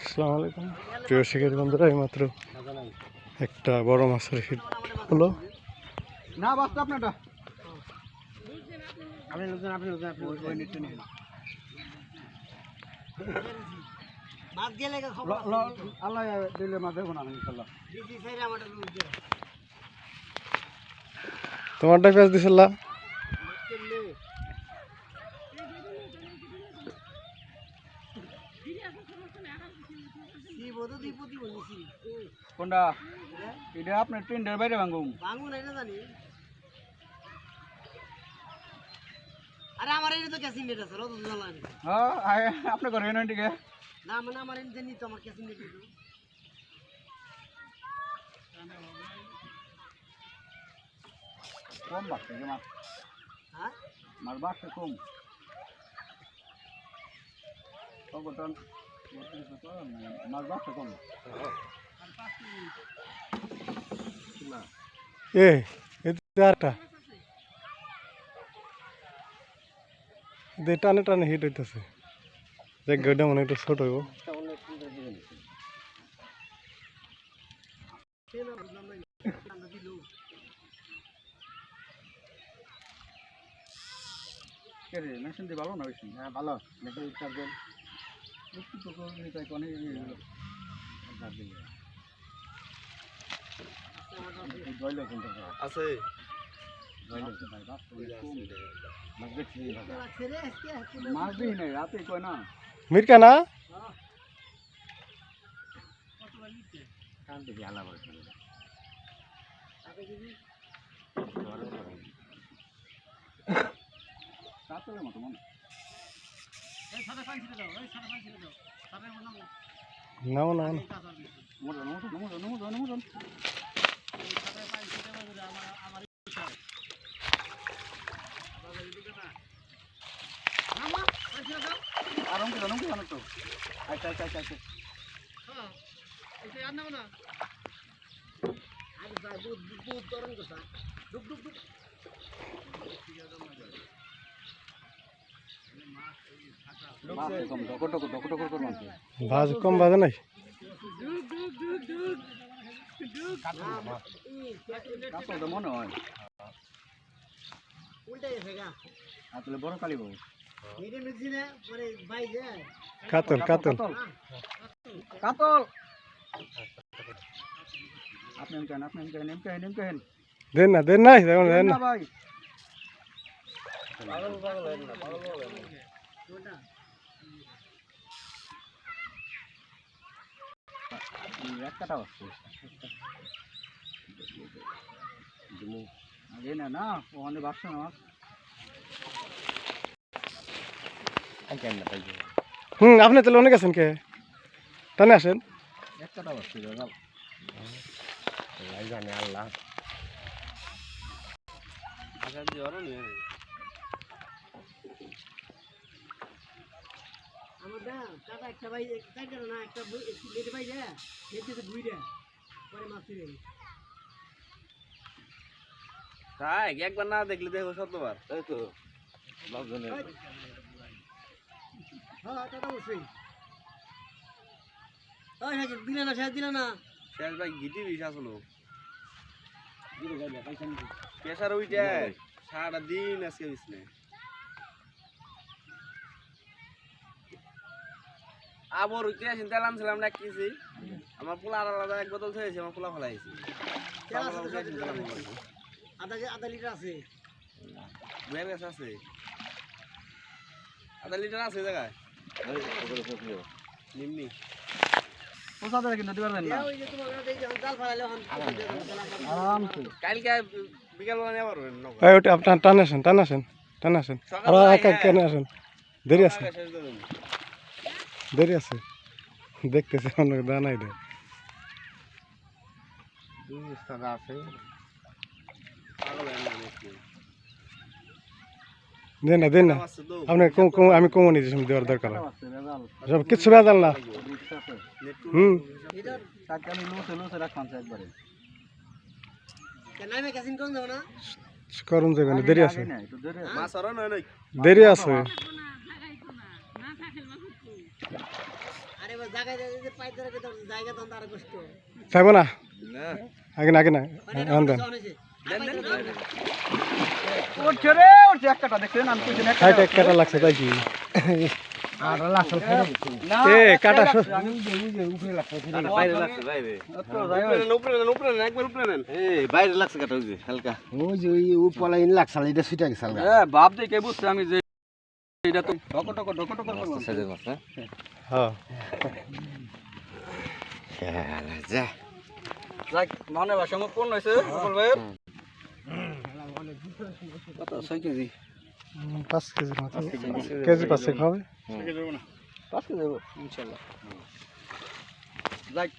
আসসালামু আলাইকুম প্রিয় শিকারী বন্ধুরা, এইমাত্র একটা বড় মাছের হিট হলো। না বাচ্চা আপনারটা তোমারটা পেঁয়াজ দিছিলা? কোনটা এটা আপনার টেন্ডার বাইরে ভাঙুন এটা জানি। আরে আমার এই তো ক্যাসিং নেট আছে, রত জানানি। হ্যাঁ আপনি করেন না ঠিক আছে না মানে আমার এই জানি তো আমার ক্যাসিং নেট দিও। কম বাড়ছে যে মাছ। হ্যাঁ মাছ বাড়ছে কম কতটন মাছ বাড়ছে কম আরেকটা টানে টানে হিট হইতেছে। দেখ গড্ডা মনে একটু ছোট হইব। মেশিন দিয়ে ভালো না বেশি? হ্যাঁ ভালো মেশিন চার্জেল একটু তো নিতে অনেক আছে মাছ দিই নাই রাতে কয় না মিরকা না রাতের মতো মনে নাও না আরাম করে জানো তো আচ্ছা আচ্ছা আচ্ছা আচ্ছা হ্যাঁ এটা আর নাও না। আরে ভাই দুধ তরং কথা ডুব ডুব ডুব। ভাজ কম ভাজে নাই। মনে হয় উল্টাই গেছে গা। আসলে বড় কালী বাবু এটা মিক্সি না পরে ভাই যায় কাতল কাতল কাতল আপনি এমকেন দেন নাই দেখুন দেন না। ভাই একটা আসছে আগে না না ওখানে বাসছে না আপনি তাহলে অনেক আছেন কে টানে আসেন। একটা আসছে জানে আল্লাহ আমার দা কাটা একটা ভাই কাটা না একটা নেট ভাই দে নেট দিতে দুই দে পরে মাছ রে তাই একবার না দেখলে দেখো শতবার তাই তো হ্যাঁ কাটা বসেই ওই হ্যাঁ দিলে না শেষ দিলে না শেষ ভাই গিটি বিষ আসলো প্রেশার উইটা সারা দিন আজকে বিছনে আবার উঠে আসেন তেল আনছিলাম না কিছু আমার পোলা আলাদা এক বোতল খেয়েছি আমার পোলা ফেলাইছি আধা লিটার আছে বের গেছে আছে আধা লিটার আছে জায়গায় নিম্নি পোষাতে কিন্তু দিবার না ওই যে তোমার এই যে জাল ফালাইলে আরামসে কালকে বিকালবেলা নিয়ে পারবেন এই ওটা আপনার টানে আসেন আর কেন আসেন দেরি আছে দেখতেছে অনেক দানাই দেয় আছে দেন না আপনি আমি কমও নিয়েছি দেওয়ার দরকার সব কিছু বেজাল না। একবারে নামে ক্যাসিং কোন দাও না করুন যাবে না, দেরি আছে মাছ আর নয় দেরি আছে। আরে এবার জায়গায় যে পাই ধরে জায়গা তখন তার কষ্ট চাইবো না না আগে না মানে আন দেন উঠছে রে উঠছে একটা দেখছেন আমি কইছি না খাইতে এক কাটা লাগছে তাই কি আর লাসল খাই না এ কাটা আমি যে উপরে লাগছে বাইরে লাগছে বাইরে তো যাই হোক উপরে নেন একবার উপরে নেন এই বাইরে লাগছে কাটা ওই যে হালকা ওই যে ওই উপলা ইন লাগছাল এটা সুইটা গেছে হালকা এ বাপ দেখে বুঝছে আমি যে এটা তো ঢক ঢক করব সাজে মাছ হ্যাঁ হ্যাঁ যা যাক মানে ভাষা মত কোন হইছে বল ভাই কত 6 কেজি 5 কেজি মতো কেজি 5 খাবে 5 কেজি দেব ইনশাআল্লাহ যাক